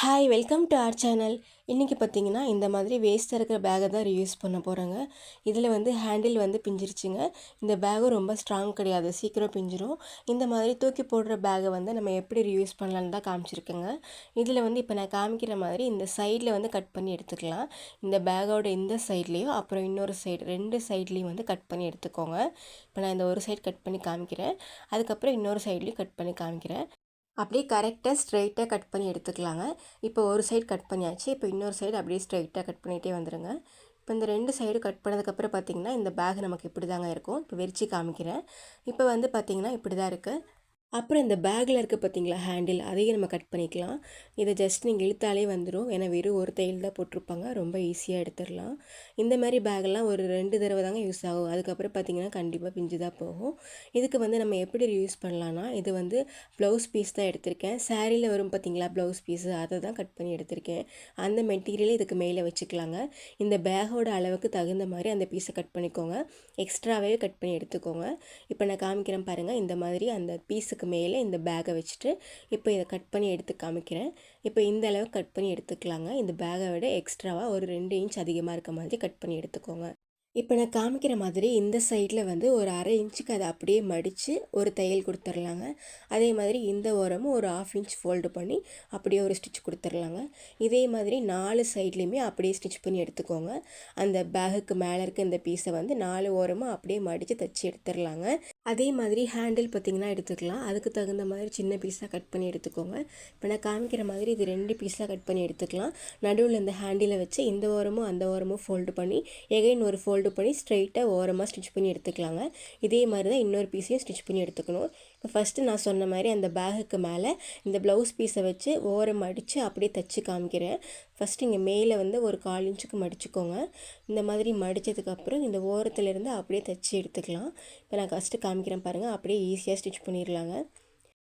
Hi welcome to R channel. இன்றைக்கி பார்த்தீங்கன்னா இந்த மாதிரி வேஸ்ட்டாக இருக்கிற பேக்கை தான் ரியூஸ் பண்ண போகிறேங்க. இதில் வந்து ஹேண்டில் வந்து பிஞ்சிருச்சுங்க. இந்த பேகும் ரொம்ப ஸ்ட்ராங் கிடையாது, சீக்கிரம் பிஞ்சிரும். இந்த மாதிரி தூக்கி போடுற பேக்கை வந்து நம்ம எப்படி ரியூஸ் பண்ணலான்னு தான் காமிச்சிருக்கேங்க. இதில் வந்து இப்போ நான் காமிக்கிற மாதிரி இந்த சைடில் வந்து கட் பண்ணி எடுத்துக்கலாம். இந்த பேக்கோட இந்த சைட்லேயும் அப்புறம் இன்னொரு சைடு, ரெண்டு சைட்லேயும் வந்து கட் பண்ணி எடுத்துக்கோங்க. இப்போ நான் இந்த ஒரு சைடு கட் பண்ணி காமிக்கிறேன், அதுக்கப்புறம் இன்னொரு சைட்லேயும் கட் பண்ணி காமிக்கிறேன். அப்படியே கரெக்டாக ஸ்ட்ரைட்டாக கட் பண்ணி எடுத்துக்கலாங்க. இப்போ ஒரு சைடு கட் பண்ணியாச்சு. இப்போ இன்னொரு சைடு அப்படியே ஸ்ட்ரைட்டாக கட் பண்ணிகிட்டே வந்துடுங்க. இப்போ இந்த ரெண்டு சைடு கட் பண்ணதுக்கப்புறம் பார்த்திங்கன்னா இந்த பேக் நமக்கு இப்படி தாங்க இருக்கும். இப்போ விரித்து காமிக்கிறேன். இப்போ வந்து பார்த்திங்கன்னா இப்படி தான் இருக்குது. அப்புறம் இந்த பேக்கில் இருக்க பார்த்தீங்களா ஹேண்டில், அதையும் நம்ம கட் பண்ணிக்கலாம். இதை ஜஸ்ட் நீங்கள் இழுத்தாலே வந்துடும். ஏன்னா வெறும் ஒரு தையல் தான் போட்டிருப்பாங்க, ரொம்ப ஈஸியாக எடுத்துடலாம். இந்த மாதிரி பேக்கெல்லாம் ஒரு 2 தடவை தாங்க யூஸ் ஆகும். அதுக்கப்புறம் பார்த்திங்கன்னா கண்டிப்பாக பிஞ்சு தான் போகும். இதுக்கு வந்து நம்ம எப்படி யூஸ் பண்ணலான்னா, இது வந்து ப்ளவுஸ் பீஸ் தான் எடுத்திருக்கேன். சாரியில் வரும் பார்த்திங்களா ப்ளவுஸ் பீஸு, அதை தான் கட் பண்ணி எடுத்திருக்கேன். அந்த மெட்டீரியலே இதுக்கு மேலே வச்சுக்கலாங்க. இந்த பேக்கோட அளவுக்கு தகுந்த மாதிரி அந்த பீஸை கட் பண்ணிக்கோங்க. எக்ஸ்ட்ராவே கட் பண்ணி எடுத்துக்கோங்க. இப்போ நான் காமிக்கிறேன் பாருங்கள். இந்த மாதிரி அந்த பீஸுக்கு மேலே இந்த பேக்கை வச்சுட்டு இப்போ இதை கட் பண்ணி எடுத்து காமிக்கிறேன். இப்போ இந்த அளவு கட் பண்ணி எடுத்துக்கலாங்க. இந்த பேக்கை விட எக்ஸ்ட்ராவாக ஒரு 2 இன்ச் அதிகமாக இருக்க மாதிரி கட் பண்ணி எடுத்துக்கோங்க. இப்போ நான் காமிக்கிற மாதிரி இந்த சைடில் வந்து ஒரு 1/2 இன்ச்சுக்கு அதை அப்படியே மடித்து ஒரு தையல் கொடுத்துர்லாங்க. அதே மாதிரி இந்த ஓரமும் ஒரு 1/2 இன்ச் ஃபோல்டு பண்ணி அப்படியே ஒரு ஸ்டிச் கொடுத்துர்லாங்க. இதே மாதிரி 4 சைட்லேயுமே அப்படியே ஸ்டிச் பண்ணி எடுத்துக்கோங்க. அந்த பேகுக்கு மேலே இருக்க இந்த பீஸை வந்து 4 ஓரமும் அப்படியே மடித்து தைச்சி எடுத்துடலாங்க. அதே மாதிரி ஹேண்டில் பார்த்திங்கன்னா எடுத்துக்கலாம். அதுக்கு தகுந்த மாதிரி சின்ன பீஸாக கட் பண்ணி எடுத்துக்கோங்க. இப்போ நான் காமிக்கிற மாதிரி இது 2 பீஸாக கட் பண்ணி எடுத்துக்கலாம். நடுவில் இந்த ஹேண்டிலை வச்சு இந்த ஓரமும் அந்த ஓரமும் ஃபோல்டு பண்ணி எகைன் ஒரு ஃபோல்டு பண்ணி ஸ்ட்ரைட்டாக ஓரமாக ஸ்டிச் பண்ணி எடுத்துக்கலாங்க. இதே மாதிரி தான் இன்னொரு பீஸையும் ஸ்டிச் பண்ணி எடுத்துக்கணும். இப்போ ஃபஸ்ட்டு நான் சொன்ன மாதிரி அந்த பேகுக்கு மேலே இந்த ப்ளவுஸ் பீஸை வச்சு ஓரம் அடித்து அப்படியே தைச்சி காமிக்கிறேன். ஃபஸ்ட்டு இங்கே மேலே வந்து ஒரு 1/4 இன்ச்சுக்கு மடிச்சுக்கோங்க. இந்த மாதிரி மடித்ததுக்கப்புறம் இந்த ஓரத்துலேருந்து அப்படியே தைச்சி எடுத்துக்கலாம். இப்போ நான் ஃபஸ்ட்டு காமிக்கிறேன் பாருங்கள். அப்படியே ஈஸியாக ஸ்டிச் பண்ணிடலாங்க.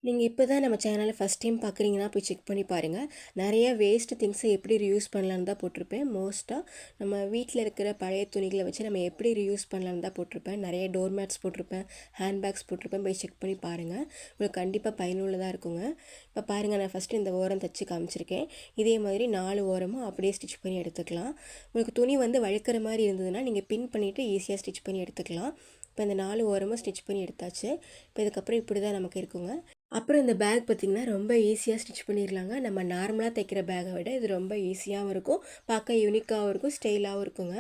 நீங்கள் இப்போ தான் நம்ம சேனலை ஃபஸ்ட் டைம் பார்க்குறீங்கன்னா போய் செக் பண்ணி பாருங்கள். நிறைய வேஸ்ட் திங்ஸை எப்படி ரியூஸ் பண்ணலான்னு தான் போட்டிருப்பேன். மோஸ்ட்டாக நம்ம வீட்டில் இருக்கிற பழைய துணிகளை வச்சு நம்ம எப்படி ரியூஸ் பண்ணலான்னு தான் போட்டிருப்பேன். நிறைய டோர் மேட்ஸ் போட்டிருப்பேன், ஹேண்ட்பேக்ஸ் போட்டிருப்பேன். போய் செக் பண்ணி பாருங்கள், உங்களுக்கு கண்டிப்பாக பயனுள்ளதாக இருக்குங்க. இப்போ பாருங்கள், நான் ஃபஸ்ட்டு இந்த ஓரம் தைச்சி காமிச்சிருக்கேன். இதே மாதிரி 4 ஓரமும் அப்படியே ஸ்டிச் பண்ணி எடுத்துக்கலாம். உங்களுக்கு துணி வந்து வழுக்கிற மாதிரி இருந்ததுன்னா நீங்கள் பின் பண்ணிவிட்டு ஈஸியாக ஸ்டிச் பண்ணி எடுத்துக்கலாம். இப்போ இந்த 4 ஓரமும் ஸ்டிச் பண்ணி எடுத்தாச்சு. இப்போ இதுக்கப்புறம் இப்படி தான் நமக்கு இருக்குங்க. அப்புறம் இந்த பேக் பார்த்திங்கன்னா ரொம்ப ஈஸியாக ஸ்டிச் பண்ணிடலாங்க. நம்ம நார்மலாக தைக்கிற பேக்கை விட இது ரொம்ப ஈஸியாகவும் இருக்கும், பார்க்க யூனிக்காகவும் இருக்கும், ஸ்டைலாகவும் இருக்குங்க.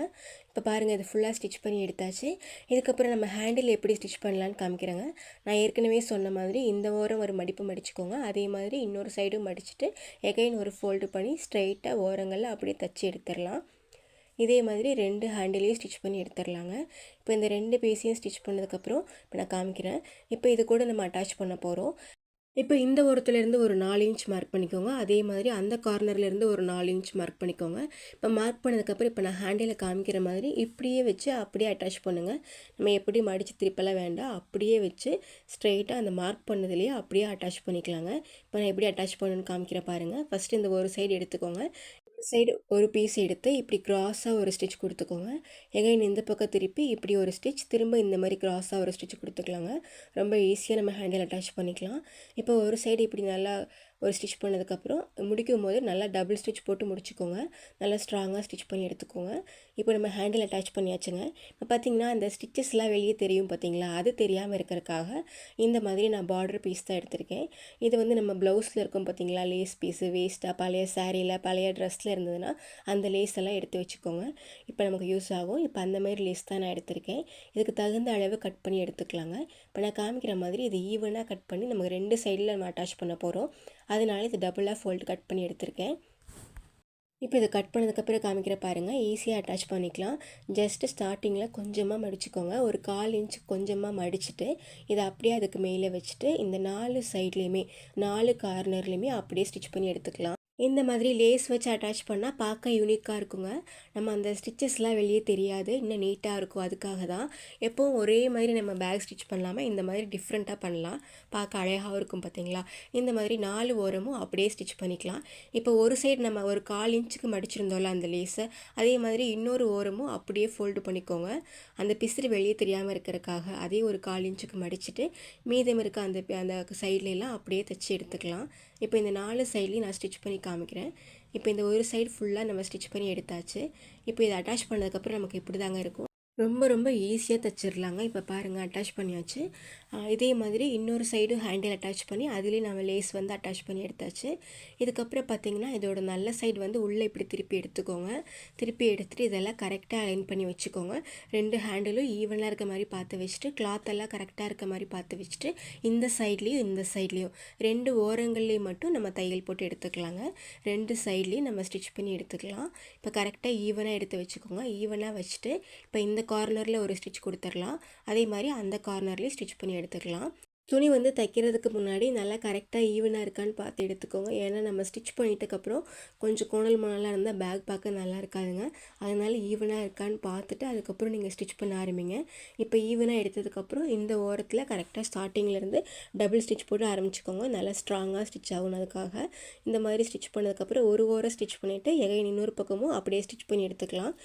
இப்போ பாருங்கள், இது ஃபுல்லாக ஸ்டிச் பண்ணி எடுத்தாச்சு. இதுக்கப்புறம் நம்ம ஹேண்டில் எப்படி ஸ்டிச் பண்ணலான்னு காமிக்கிறேங்க. நான் ஏற்கனவே சொன்ன மாதிரி இந்த ஓரம் ஒரு மடிப்பு மடிச்சுக்கோங்க. அதே மாதிரி இன்னொரு சைடும் மடிச்சுட்டு எகைன் ஒரு ஃபோல்டு பண்ணி ஸ்ட்ரைட்டாக ஓரங்களில் அப்படியே தைச்சி எடுத்துடலாம். இதே மாதிரி 2 ஹேண்டிலையும் ஸ்டிச் பண்ணி எடுத்துடலாங்க. இப்போ இந்த 2 பீஸையும் ஸ்டிச் பண்ணதுக்கப்புறம் இப்போ நான் காமிக்கிறேன். இப்போ இது கூட நம்ம அட்டாச் பண்ண போகிறோம். இப்போ இந்த ஓரத்துலேருந்து ஒரு 4 இன்ச் மார்க் பண்ணிக்கோங்க. அதே மாதிரி அந்த கார்னர்லேருந்து ஒரு 4 இன்ச் மார்க் பண்ணிக்கோங்க. இப்போ மார்க் பண்ணதுக்கப்புறம் இப்போ நான் ஹேண்டில் காமிக்கிற மாதிரி இப்படியே வச்சு அப்படியே அட்டாச் பண்ணுங்கள். நம்ம எப்படி மடித்து திருப்பலாம் வேண்டாம், அப்படியே வச்சு ஸ்ட்ரெயிட்டாக அந்த மார்க் பண்ணதுலேயே அப்படியே அட்டாச் பண்ணிக்கலாங்க. இப்போ நான் எப்படி அட்டாச் பண்ணணுன்னு காமிக்கிறேன் பாருங்கள். ஃபஸ்ட்டு இந்த ஒரு சைடு எடுத்துக்கோங்க. சைடு ஒரு பீஸ் எடுத்து இப்படி கிராஸாக ஒரு ஸ்டிச் கொடுத்துக்கோங்க. எகைன் இந்த பக்கம் திருப்பி இப்படி ஒரு ஸ்டிச், திரும்ப இந்த மாதிரி கிராஸாக ஒரு ஸ்டிச் கொடுத்துக்கலாங்க. ரொம்ப ஈஸியாக நம்ம ஹேண்டில் அட்டாச் பண்ணிக்கலாம். இப்போ ஒரு சைடு இப்படி நல்லா ஒரு ஸ்டிச் பண்ணதுக்கப்புறம் முடிக்கும் போது நல்லா டபுள் ஸ்டிச் போட்டு முடிச்சுக்கோங்க. நல்லா ஸ்ட்ராங்காக ஸ்டிச் பண்ணி எடுத்துக்கோங்க. இப்போ நம்ம ஹேண்டில் அட்டாச் பண்ணியாச்சுங்க. இப்போ பார்த்திங்கன்னா அந்த ஸ்டிச்சஸ்லாம் வெளியே தெரியும் பார்த்திங்களா, அது தெரியாமல் இருக்கிறதுக்காக இந்த மாதிரி நான் பார்டர் பீஸ் தான் எடுத்திருக்கேன். இது வந்து நம்ம ப்ளவுஸில் இருக்கும் பார்த்திங்களா, லேஸ் பீஸு வேஸ்ட்டாக பழைய சாரியில் பழைய ட்ரெஸ்ஸில் இருந்ததுன்னா அந்த லேஸ் எல்லாம் எடுத்து வச்சுக்கோங்க. இப்போ நமக்கு யூஸ் ஆகும். இப்போ அந்த மாதிரி லேஸ் தான் நான் எடுத்திருக்கேன். இதுக்கு தகுந்த அளவு கட் பண்ணி எடுத்துக்கலாங்க. இப்போ நான் காமிக்கிற மாதிரி இது ஈவனாக கட் பண்ணி நமக்கு 2 சைடில் நம்ம அட்டாச் பண்ண போகிறோம். அதனால இது டபுளாக ஃபோல்டு கட் பண்ணி எடுத்திருக்கேன். இப்போ இதை கட் பண்ணதுக்கப்புறம் காமிக்கிற பாருங்கள், ஈஸியாக அட்டாச் பண்ணிக்கலாம். ஜஸ்ட்டு ஸ்டார்டிங்கில் கொஞ்சமாக மடிச்சுக்கோங்க. ஒரு 1/4 இன்ச் கொஞ்சமாக மடிச்சுட்டு இதை அப்படியே அதுக்கு மேலே வச்சுட்டு இந்த 4 சைட்லேயுமே 4 கார்னர்லேயுமே அப்படியே ஸ்டிச் பண்ணி எடுத்துக்கலாம். இந்த மாதிரி லேஸ் வச்சு அட்டாச் பண்ணால் பார்க்க யூனிக்காக இருக்குங்க. நம்ம அந்த ஸ்டிச்சஸ்லாம் வெளியே தெரியாது, இன்னும் நீட்டாக இருக்கும். அதுக்காக தான் எப்போவும் ஒரே மாதிரி நம்ம பேக் ஸ்டிச் பண்ணலாமல் இந்த மாதிரி டிஃப்ரெண்ட்டாக பண்ணலாம், பார்க்க அழகாகவும் இருக்கும் பார்த்திங்களா. இந்த மாதிரி 4 ஓரமும் அப்படியே ஸ்டிச் பண்ணிக்கலாம். இப்போ ஒரு சைடு நம்ம ஒரு 1/4 இன்ச்சுக்கு மடிச்சிருந்தோம்ல அந்த லேஸை, அதே மாதிரி இன்னொரு ஓரமும் அப்படியே ஃபோல்டு பண்ணிக்கோங்க. அந்த பிசிறு வெளியே தெரியாமல் இருக்கிறதுக்காக அதே ஒரு 1/4 இன்ச்சுக்கு மடிச்சுட்டு மீதம் இருக்க அந்த சைட்லலாம் அப்படியே தைச்சி எடுத்துக்கலாம். இப்போ இந்த 4 சைட்லேயும் நான் ஸ்டிச் பண்ணி காமிக்கிறேன். இப்போ இந்த ஒரு சைடு ஃபுல்லாக நம்ம ஸ்டிச் பண்ணி எடுத்தாச்சு. இப்போ இதை அட்டாச் பண்ணதுக்கப்புறம் நமக்கு இப்படி தாங்க இருக்கும். ரொம்ப ரொம்ப ஈஸியாக தைச்சிடலாங்க. இப்போ பாருங்கள் அட்டாச் பண்ணியாச்சு. இதே மாதிரி இன்னொரு சைடும் ஹேண்டில் அட்டாச் பண்ணி அதுலேயும் நம்ம லேஸ் வந்து அட்டாச் பண்ணி எடுத்தாச்சு. இதுக்கப்புறம் பார்த்திங்கன்னா இதோட நல்ல சைடு வந்து உள்ளே இப்படி திருப்பி எடுத்துக்கோங்க. திருப்பி எடுத்துகிட்டு இதெல்லாம் கரெக்டாக அலைன் பண்ணி வச்சுக்கோங்க. 2 ஹேண்டிலும் ஈவனாக இருக்க மாதிரி பார்த்து வச்சுட்டு கிளாத் எல்லாம் கரெக்டாக இருக்க மாதிரி பார்த்து வச்சுட்டு இந்த சைட்லேயும் இந்த சைட்லேயும் 2 ஓரங்கள்லேயும் மட்டும் நம்ம தையல் போட்டு எடுத்துக்கலாங்க. 2 சைட்லேயும் நம்ம ஸ்டிச் பண்ணி எடுத்துக்கலாம். இப்போ கரெக்டாக ஈவனாக எடுத்து வச்சுக்கோங்க. ஈவனாக வச்சுட்டு இப்போ இந்த கார்னரில் ஒரு ஸ்டிச் கொடுத்துடலாம். அதே மாதிரி அந்த கார்னர்லேயும் ஸ்டிச் பண்ணி எடுத்துக்கலாம். துணி வந்து தைக்கிறதுக்கு முன்னாடி நல்லா கரெக்டாக ஈவனாக இருக்கான்னு பார்த்து எடுத்துக்கோங்க. ஏன்னா நம்ம ஸ்டிச் பண்ணிட்டதுக்கப்புறம் கொஞ்சம் கோணல் மணலாக இருந்தால் பேக் பார்க்க நல்லா இருக்காதுங்க. அதனால் ஈவனாக இருக்கான்னு பார்த்துட்டு அதுக்கப்புறம் நீங்கள் ஸ்டிச் பண்ண ஆரம்பிங்க. இப்போ ஈவனாக எடுத்ததுக்கப்புறம் இந்த ஓரத்தில் கரெக்டாக ஸ்டார்டிங்லேருந்து டபுள் ஸ்டிச் போட்டு ஆரம்பிச்சுக்கோங்க. நல்லா ஸ்ட்ராங்காக ஸ்டிச் ஆகணும். அதுக்காக இந்த மாதிரி ஸ்டிச் பண்ணதுக்கப்புறம் ஒரு ஓரம் ஸ்டிச் பண்ணிவிட்டு எகைன் இன்னொரு பக்கமும் அப்படியே ஸ்டிச் பண்ணி எடுத்துக்கலாம்.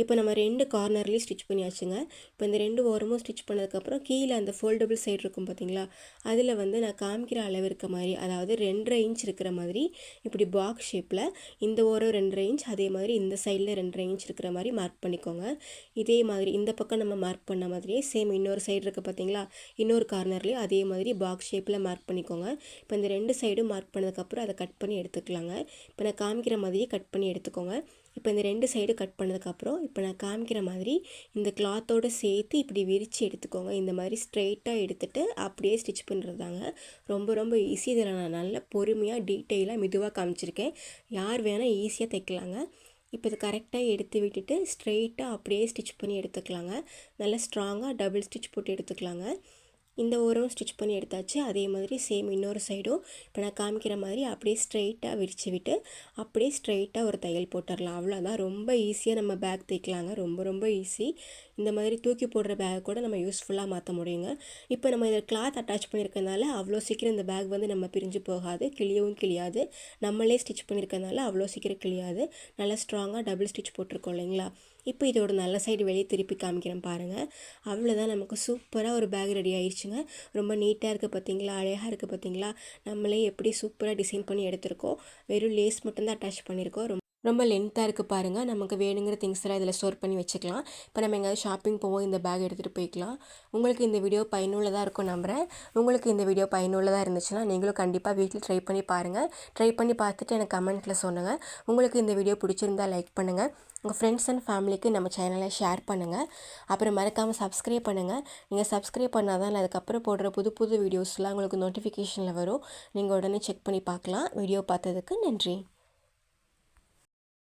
இப்போ நம்ம 2 கார்னர்லேயும் ஸ்டிச் பண்ணியாச்சுங்க. இப்போ இந்த 2 ஓரமும் ஸ்டிச் பண்ணதுக்கப்புறம் கீழே அந்த ஃபோல்டபுள் சைடு இருக்கும் பார்த்தீங்களா, அதில் வந்து நான் காமிக்கிற அளவு இருக்க மாதிரி, அதாவது 2.5 இன்ச் இருக்கிற மாதிரி இப்படி பாக்ஸ் ஷேப்பில் இந்த ஓரம் 2.5 இன்ச், அதே மாதிரி இந்த சைடில் 2.5 இன்ச் இருக்கிற மாதிரி மார்க் பண்ணிக்கோங்க. இதே மாதிரி இந்த பக்கம் நம்ம மார்க் பண்ண மாதிரியே சேம் இன்னொரு சைடு இருக்குது பார்த்தீங்களா, இன்னொரு கார்னர்லேயும் அதே மாதிரி பாக்ஸ் ஷேப்பில் மார்க் பண்ணிக்கோங்க. இப்போ இந்த 2 சைடும் மார்க் பண்ணதுக்கப்புறம் அதை கட் பண்ணி எடுத்துக்கலாங்க. இப்போ நான் காமிக்கிற மாதிரியே கட் பண்ணி எடுத்துக்கோங்க. இப்போ இந்த 2 சைடு கட் பண்ணதுக்கப்புறம் இப்போ நான் காமிக்கிற மாதிரி இந்த கிளாத்தோடு சேர்த்து இப்படி விரித்து எடுத்துக்கோங்க. இந்த மாதிரி ஸ்ட்ரெயிட்டாக எடுத்துகிட்டு அப்படியே ஸ்டிச் பண்ணுறதாங்க. ரொம்ப ரொம்ப ஈஸி. இதில் நான் நல்ல பொறுமையாக டீட்டெயிலாக மெதுவாக காமிச்சிருக்கேன். யார் வேணால் ஈஸியாக தைக்கலாங்க. இப்போ இது கரெக்டாக எடுத்து விட்டுட்டு ஸ்ட்ரெயிட்டாக அப்படியே ஸ்டிச் பண்ணி எடுத்துக்கலாங்க. நல்லா ஸ்ட்ராங்காக டபுள் ஸ்டிச் போட்டு எடுத்துக்கலாங்க. இந்த ஓரம் ஸ்டிச் பண்ணி எடுத்தாச்சு. அதே மாதிரி சேம் இன்னொரு சைடும் இப்போ நான் காமிக்கிற மாதிரி அப்படியே ஸ்ட்ரெயிட்டாக விரித்து விட்டு அப்படியே ஸ்ட்ரெயிட்டாக ஒரு தையல் போட்டுடலாம். அவ்வளோதான். ரொம்ப ஈஸியாக நம்ம பேக் தைக்கலாங்க. ரொம்ப ரொம்ப ஈஸி. இந்த மாதிரி தூக்கி போடுற பேக் கூட நம்ம யூஸ்ஃபுல்லாக மாற்ற முடியுங்க. இப்போ நம்ம இதில் கிளாத் அட்டாச் பண்ணியிருக்கனால அவ்வளோ சீக்கிரம் இந்த பேக் வந்து நம்ம பிரிஞ்சு போகாது, கிளியவும் கிளியாது. நம்மளே ஸ்டிச் பண்ணியிருக்கனால அவ்வளோ சீக்கிரம் கிளியாது. நல்லா ஸ்ட்ராங்காக டபுள் ஸ்டிச் போட்டிருக்கோம் இல்லைங்களா. இப்போ இதோட நல்ல சைடு வெளியே திருப்பி காமிக்கிறேன் பாருங்கள். அவ்வளோதான். நமக்கு சூப்பராக ஒரு பேக் ரெடி ஆயிடுச்சுங்க. ரொம்ப நீட்டாக இருக்குது பார்த்தீங்களா, அழகாக இருக்குது பார்த்தீங்களா. நம்மளே எப்படி சூப்பராக டிசைன் பண்ணி எடுத்திருக்கோம். வெறும் லேஸ் மட்டும்தான் அட்டாச் பண்ணியிருக்கோம். ரொம்ப லென்த்தாக இருக்குது பாருங்கள். நமக்கு வேணுங்கிற திங்ஸ் எல்லாம் இதில் ஸ்டோர் பண்ணி வச்சுக்கலாம். இப்போ நம்ம எங்கேயாவது ஷாப்பிங் போவோம், இந்த பேக் எடுத்துகிட்டு போய்க்கலாம். உங்களுக்கு இந்த வீடியோ பயனுள்ளதாக இருக்கும் நம்புகிறேன். உங்களுக்கு இந்த வீடியோ பயனுள்ளதாக இருந்துச்சுன்னா நீங்களும் கண்டிப்பாக வீட்டில் ட்ரை பண்ணி பாருங்கள். ட்ரை பண்ணி பார்த்துட்டு எனக்கு கமெண்ட்டில் சொல்லுங்கள். உங்களுக்கு இந்த வீடியோ பிடிச்சிருந்தால் லைக் பண்ணுங்கள். உங்கள் ஃப்ரெண்ட்ஸ் அண்ட் ஃபேமிலிக்கு நம்ம சேனலை ஷேர் பண்ணுங்கள். அப்புறம் மறக்காமல் சப்ஸ்கிரைப் பண்ணுங்கள். நீங்கள் சப்ஸ்கிரைப் பண்ணால் தான் அதுக்கப்புறம் போடுற புது புது வீடியோஸ்லாம் உங்களுக்கு நோட்டிஃபிகேஷனில் வரும். நீங்கள் உடனே செக் பண்ணி பார்க்கலாம். வீடியோ பார்த்ததுக்கு நன்றி.